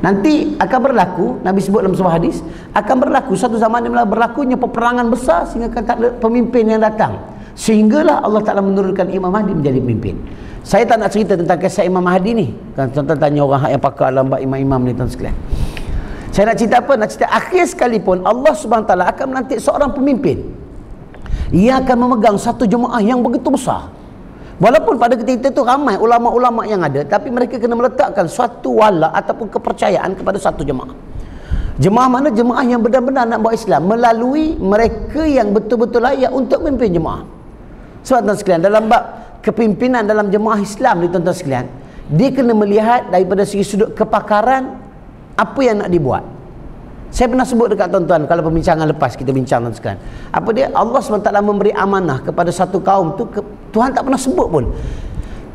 Nanti akan berlaku, Nabi sebut dalam sebuah hadis, akan berlaku satu zaman yang berlakunya peperangan besar sehingga tak ada pemimpin yang datang. Sehinggalah Allah Ta'ala menurunkan Imam Mahdi menjadi pemimpin. Saya tak nak cerita tentang kisah Imam Mahdi ni. Kan tuan-tuan tanya orang yang pakar dalam bab imam-imam ni, tuan sekalian. Saya nak cerita apa? Nak cerita akhir sekalipun Allah Subhanahu Wa Ta'ala akan melantik seorang pemimpin yang akan memegang satu jemaah yang begitu besar. Walaupun pada ketika itu ramai ulama-ulama yang ada, tapi mereka kena meletakkan suatu wala ataupun kepercayaan kepada satu jemaah. Jemaah mana? Jemaah yang benar-benar nak bawa Islam melalui mereka yang betul-betul layak untuk memimpin jemaah. Sebab tuan sekalian, dalam bab kepimpinan dalam jemaah Islam ni, tuan-tuan sekalian, dia kena melihat daripada segi sudut kepakaran apa yang nak dibuat. Saya pernah sebut dekat tuan-tuan kalau pembincangan lepas kita bincang, tuan sekalian. Apa dia? Allah SWT memberi amanah kepada satu kaum tu, Tuhan tak pernah sebut pun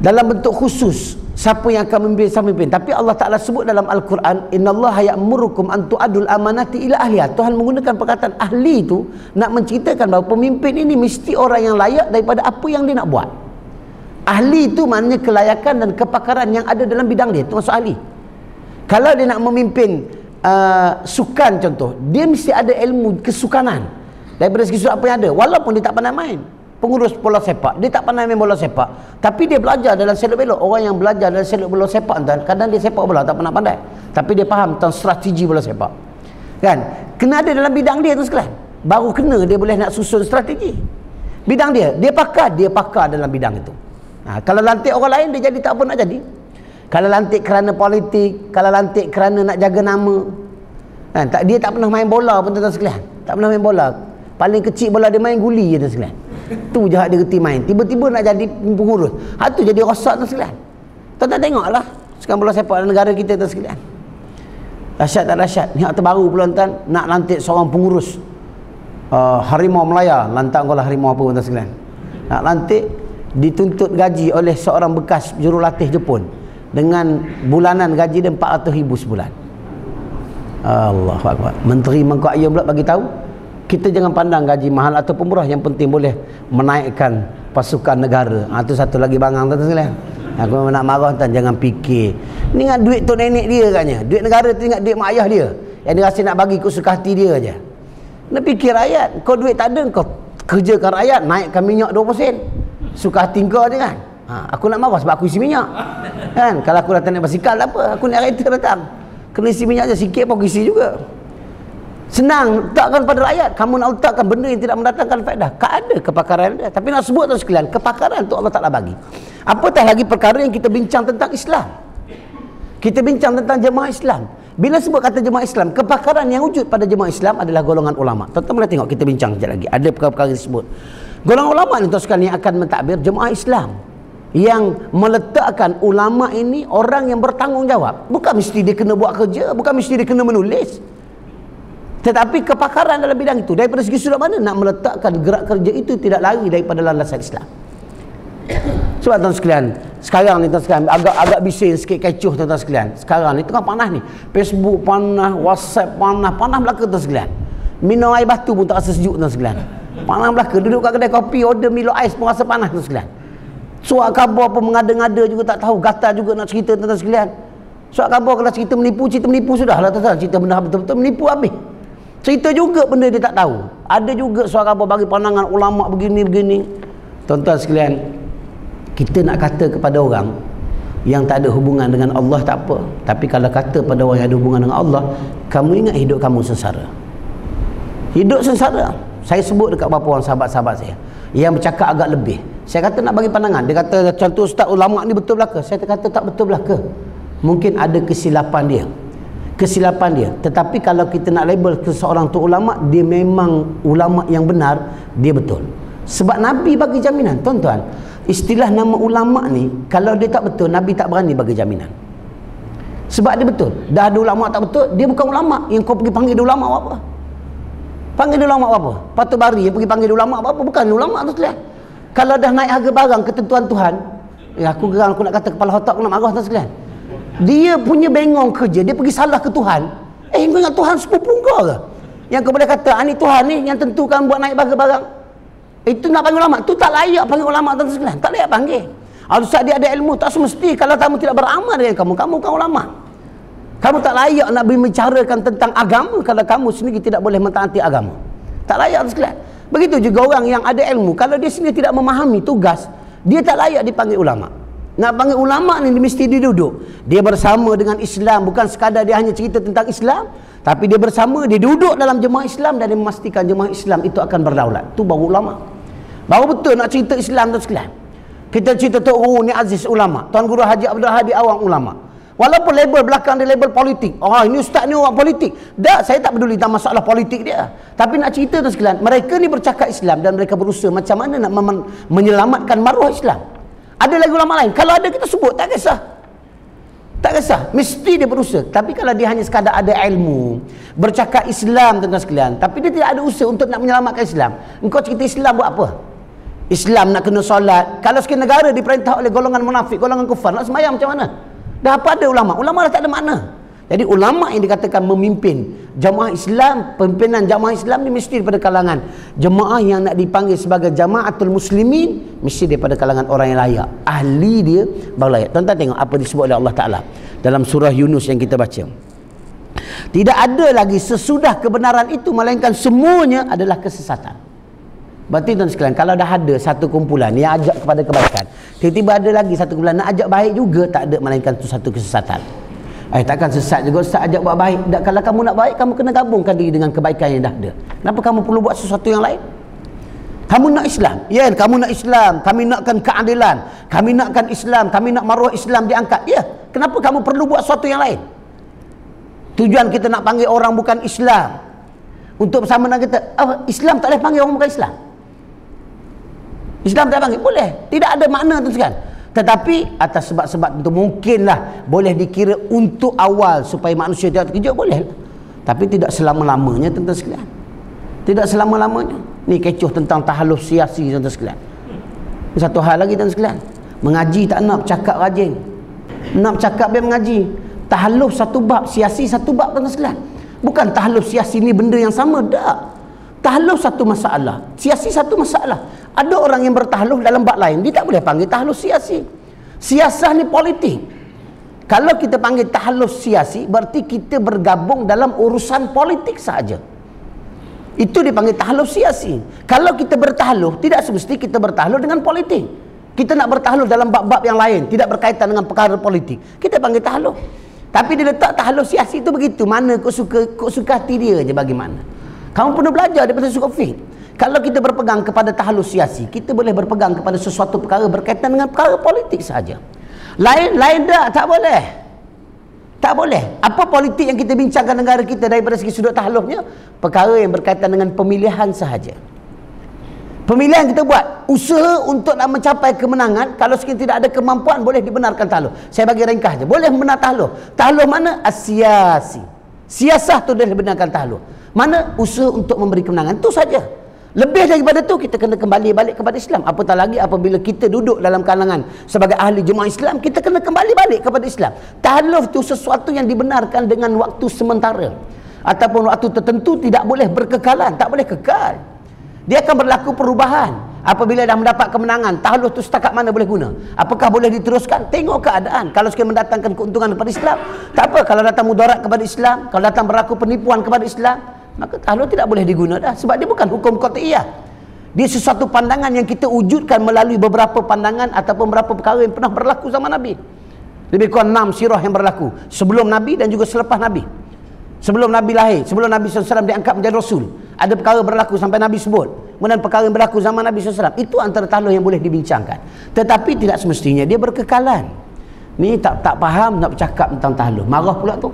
dalam bentuk khusus siapa yang akan memimpin. Tapi Allah Ta'ala sebut dalam Al-Quran, innallaha ya'murukum an tu'adul amanati ila ahliha. Tuhan menggunakan perkataan ahli itu nak menceritakan bahawa pemimpin ini mesti orang yang layak daripada apa yang dia nak buat. Ahli itu maknanya kelayakan dan kepakaran yang ada dalam bidang dia, itu maksud ahli. Kalau dia nak memimpin sukan contoh, dia mesti ada ilmu kesukanan daripada segi apa yang ada, walaupun dia tak pandai main. Pengurus bola sepak, dia tak pandai main bola sepak, tapi dia belajar dalam selok belok. Orang yang belajar dalam selok bola sepak, kadang dia sepak bola tak pernah pandai, tapi dia faham tentang strategi bola sepak, kan? Kena ada dalam bidang dia tu sekalian, baru kena dia boleh nak susun strategi bidang dia. Dia pakar dalam bidang itu. Kalau lantik orang lain, dia jadi tak apa nak jadi. Kalau lantik kerana politik, kalau lantik kerana nak jaga nama, kan? Dia tak pernah main bola pun, tuan-tuan sekalian. Tak pernah main bola. Paling kecil bola dia main guli je, tuan sekalian. Tu je hak dia reti main. Tiba-tiba nak jadi pengurus. Hak tu jadi rosak, tuan sekalian. Tuan-tuan tengoklah sekarang bola sepak dalam negara kita, tuan sekalian. Dahsyat tak dahsyat. Ni hak terbaru pula, tuan, nak lantik seorang pengurus Harimau Melaya. Lantak kau lah harimau apa, tuan sekalian. Nak lantik, dituntut gaji oleh seorang bekas jurulatih Jepun dengan bulanan gaji dia 400,000 sebulan. Allahu Akbar. Menteri Mangkuk Ayam pula bagi tahu, kita jangan pandang gaji mahal ataupun murah, yang penting boleh menaikkan pasukan negara. Itu satu lagi bangang, tuan sekalian. Aku nak marah, tuan, jangan fikir ni ingat duit tu nenek dia katnya, duit negara tu ingat duit mak ayah dia yang dia rasa nak bagi ikut suka hati dia aja. Nak fikir rakyat. Kau duit tak ada, kau kerjakan rakyat, naikkan minyak 20%, suka hati kau je, kan? Aku nak marah sebab aku isi minyak, kan? Kalau aku datang naik basikal tak apa, aku naik kereta datang, kena isi minyak je sikit pun aku isi juga. Senang letakkan pada rakyat. Kamu nak letakkan benda yang tidak mendatangkan faedah, ada kepakaran dia. Tapi nak sebut, tuan sekalian, kepakaran tu Allah Ta'ala bagi. Apatah lagi perkara yang kita bincang tentang Islam, kita bincang tentang jemaah Islam. Bila sebut kata jemaah Islam, kepakaran yang wujud pada jemaah Islam adalah golongan ulama. Tuan-tuan boleh tengok, kita bincang sekejap lagi, ada perkara-perkara disebut golongan ulama ni, tuan sekalian, yang akan mentadbir jemaah Islam, yang meletakkan ulama ini orang yang bertanggungjawab. Bukan mesti dia kena buat kerja, bukan mesti dia kena menulis, tetapi kepakaran dalam bidang itu. Daripada segi sudut mana nak meletakkan gerak kerja itu tidak lari daripada landasan Islam. Sebab tuan sekalian, sekarang ni tuan sekalian, agak bising sikit, kecoh tuan sekalian. Sekarang ni tengah panas ni, Facebook panas, WhatsApp panas belaka tuan sekalian. Minum air batu pun tak rasa sejuk, tuan sekalian. Panas belaka. Duduk kat kedai kopi, order Milo ais pun rasa panas, tuan sekalian. Surat khabar pun mengada-ngada juga tak tahu, gatal juga nak cerita, tuan sekalian. Surat khabar kalau cerita menipu sudahlah, tuan. Cerita benda betul-betul menipu habis. Cerita juga benda dia tak tahu. Ada juga suara khabar bagi pandangan ulama begini-begini. Tuan-tuan sekalian, kita nak kata kepada orang yang tak ada hubungan dengan Allah tak apa, tapi kalau kata pada orang yang ada hubungan dengan Allah, kamu ingat hidup kamu sengsara. Hidup sengsara. Saya sebut dekat beberapa orang sahabat-sahabat saya yang bercakap agak lebih. Saya kata nak bagi pandangan, dia kata contoh ustaz, ulama ni betul belaka. Saya kata tak betul belaka. Mungkin ada kesilapan dia, tetapi kalau kita nak label seseorang tu ulama, dia memang ulama yang benar, dia betul. Sebab Nabi bagi jaminan, tuan-tuan. Istilah nama ulama ni, kalau dia tak betul, Nabi tak berani bagi jaminan. Sebab dia betul. Dah ada ulama tak betul, dia bukan ulama. Yang kau pergi panggil dia ulama apa? Panggil dia ulama apa? Patut Bari yang pergi panggil dia ulama apa? Bukan ulama tu sekalian. Kalau dah naik harga barang ketentuan Tuhan, aku gerang, aku nak kata kepala otak, aku nak marah tu sekalian. Dia punya bengong kerja, dia pergi salah ke Tuhan. Kau ingat Tuhan sepupu kau ke? Yang kau boleh kata, ni Tuhan ni yang tentukan buat naik harga barang. Itu nak panggil ulama. Tu tak layak panggil ulama, tuan sekalian. Tak layak panggil. Ustaz dia ada ilmu, tak semesti. Kalau kamu tidak beramal dengan kamu bukan ulama. Kamu tak layak nak membicarakan tentang agama kalau kamu sendiri tidak boleh mentaati agama. Tak layak sekalian. Begitu juga orang yang ada ilmu, kalau dia sendiri tidak memahami tugas, dia tak layak dipanggil ulama. Nak panggil ulama ni mesti dia duduk. Dia bersama dengan Islam, bukan sekadar dia hanya cerita tentang Islam, tapi dia bersama, dia duduk dalam jemaah Islam dan dia memastikan jemaah Islam itu akan berdaulat. Tu baru ulama. Baru betul nak cerita Islam tu sekalian. Kita cerita Tok Guru ni Aziz ulama, Tuan Guru Haji Abdul Hadi Awang ulama. Walaupun label belakang dia label politik. Oh, ini ustaz ni orang politik. Dah, saya tak peduli tentang masalah politik dia. Tapi nak cerita tu sekalian, mereka ni bercakap Islam dan mereka berusaha macam mana nak menyelamatkan maruah Islam. Ada lagi ulama lain. Kalau ada kita sebut, tak kisah. Tak kisah. Mesti dia berusaha. Tapi kalau dia hanya sekadar ada ilmu, bercakap Islam tentang sekalian, tapi dia tidak ada usaha untuk nak menyelamatkan Islam. Engkau cerita Islam buat apa? Islam nak kena solat. Kalau sekian negara diperintah oleh golongan munafik, golongan kufar, nak semayang macam mana? Dah apa ada ulama? Ulama dah tak ada makna. Jadi ulama yang dikatakan memimpin jamaah Islam, pimpinan jamaah Islam ni mesti daripada kalangan jemaah yang nak dipanggil sebagai jamaatul muslimin, mesti daripada kalangan orang yang layak. Ahli dia baru layak. Tuan-tuan tengok apa disebut oleh Allah Ta'ala dalam surah Yunus yang kita baca. Tidak ada lagi sesudah kebenaran itu, melainkan semuanya adalah kesesatan. Berarti tuan sekalian, kalau dah ada satu kumpulan yang ajak kepada kebaikan, tiba-tiba ada lagi satu kumpulan nak ajak baik juga, tak ada, melainkan itu satu kesesatan. Takkan sesat juga Ustaz ajak buat baik. Kalau kamu nak baik, kamu kena gabungkan diri dengan kebaikan yang dah ada. Kenapa kamu perlu buat sesuatu yang lain? Kamu nak Islam, ya, kamu nak Islam, kami nakkan keadilan, kami nakkan Islam, kami nak maruah Islam diangkat, ya. Kenapa kamu perlu buat sesuatu yang lain? Tujuan kita nak panggil orang bukan Islam untuk bersama dengan kita. Islam tak boleh panggil orang bukan Islam. Islam tak panggil, boleh, tidak ada makna tu kan. Tetapi atas sebab-sebab itu mungkinlah boleh dikira untuk awal supaya manusia tidak terkejut, boleh. Tapi tidak selama-lamanya tuan-tuan sekalian. Tidak selama-lamanya. Ni kecoh tentang tahalluf siasi tuan-tuan sekalian. Satu hal lagi tuan-tuan sekalian, mengaji tak nak, cakap rajin. Nak cakap biar mengaji. Tahalluf satu bab, siasi satu bab tuan-tuan sekalian. Bukan tahalluf siasi ni benda yang sama, tak. Tahalluf satu masalah, siasi satu masalah. Ada orang yang bertahluf dalam bab lain, dia tak boleh panggil tahluf siasi. Siasah ni politik. Kalau kita panggil tahluf siasi, berarti kita bergabung dalam urusan politik sahaja. Itu dipanggil tahluf siasi. Kalau kita bertahluf, tidak semesti kita bertahluf dengan politik. Kita nak bertahluf dalam bab-bab yang lain, tidak berkaitan dengan perkara politik, kita panggil tahluf. Tapi dia letak tahluf siasi itu begitu, mana kau suka hati dia je bagaimana. Kamu perlu belajar daripada suku fiqh. Kalau kita berpegang kepada tahlus siasi, kita boleh berpegang kepada sesuatu perkara berkaitan dengan perkara politik sahaja. Lain tak boleh. Tak boleh. Apa politik yang kita bincangkan negara kita daripada segi sudut tahlufnya? Perkara yang berkaitan dengan pemilihan sahaja. Pemilihan kita buat, usaha untuk nak mencapai kemenangan, kalau sekiranya tidak ada kemampuan boleh dibenarkan tahluf. Saya bagi ringkas je. Boleh membenar tahluf. Tahluf mana? As-siasi. Siasah tu boleh dibenarkan tahluf. Mana? Usaha untuk memberi kemenangan. Itu saja. Lebih daripada tu kita kena kembali balik kepada Islam. Apatah lagi apabila kita duduk dalam kalangan sebagai ahli jemaah Islam, kita kena kembali balik kepada Islam. Tahluf tu sesuatu yang dibenarkan dengan waktu sementara ataupun waktu tertentu, tidak boleh berkekalan, tak boleh kekal. Dia akan berlaku perubahan. Apabila dah mendapat kemenangan, tahluf tu setakat mana boleh guna? Apakah boleh diteruskan? Tengok keadaan. Kalau sekiranya mendatangkan keuntungan kepada Islam, tak apa. Kalau datang mudarat kepada Islam, kalau datang berlaku penipuan kepada Islam, maka tahluf tidak boleh diguna dah. Sebab dia bukan hukum qat'iyah. Dia sesuatu pandangan yang kita wujudkan melalui beberapa pandangan ataupun beberapa perkara yang pernah berlaku zaman Nabi. Lebih kurang 6 sirah yang berlaku sebelum Nabi dan juga selepas Nabi. Sebelum Nabi lahir, sebelum Nabi SAW diangkat menjadi Rasul, ada perkara berlaku sampai Nabi sebut. Kemudian perkara yang berlaku zaman Nabi SAW. Itu antara tahluf yang boleh dibincangkan. Tetapi tidak semestinya dia berkekalan. Ni tak faham nak bercakap tentang tahluf, marah pula tu.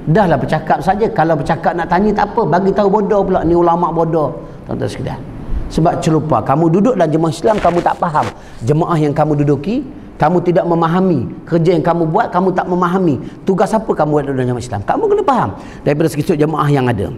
Dahlah bercakap saja. Kalau bercakap nak tanya tak apa, bagi tahu bodoh pula, ni ulama bodoh. Tuan-tuan sekalian. Sebab celupa, kamu duduk dalam jemaah Islam, kamu tak faham jemaah yang kamu duduki, kamu tidak memahami kerja yang kamu buat, kamu tak memahami tugas apa kamu buat dalam jemaah Islam. Kamu kena faham daripada segi jemaah yang ada.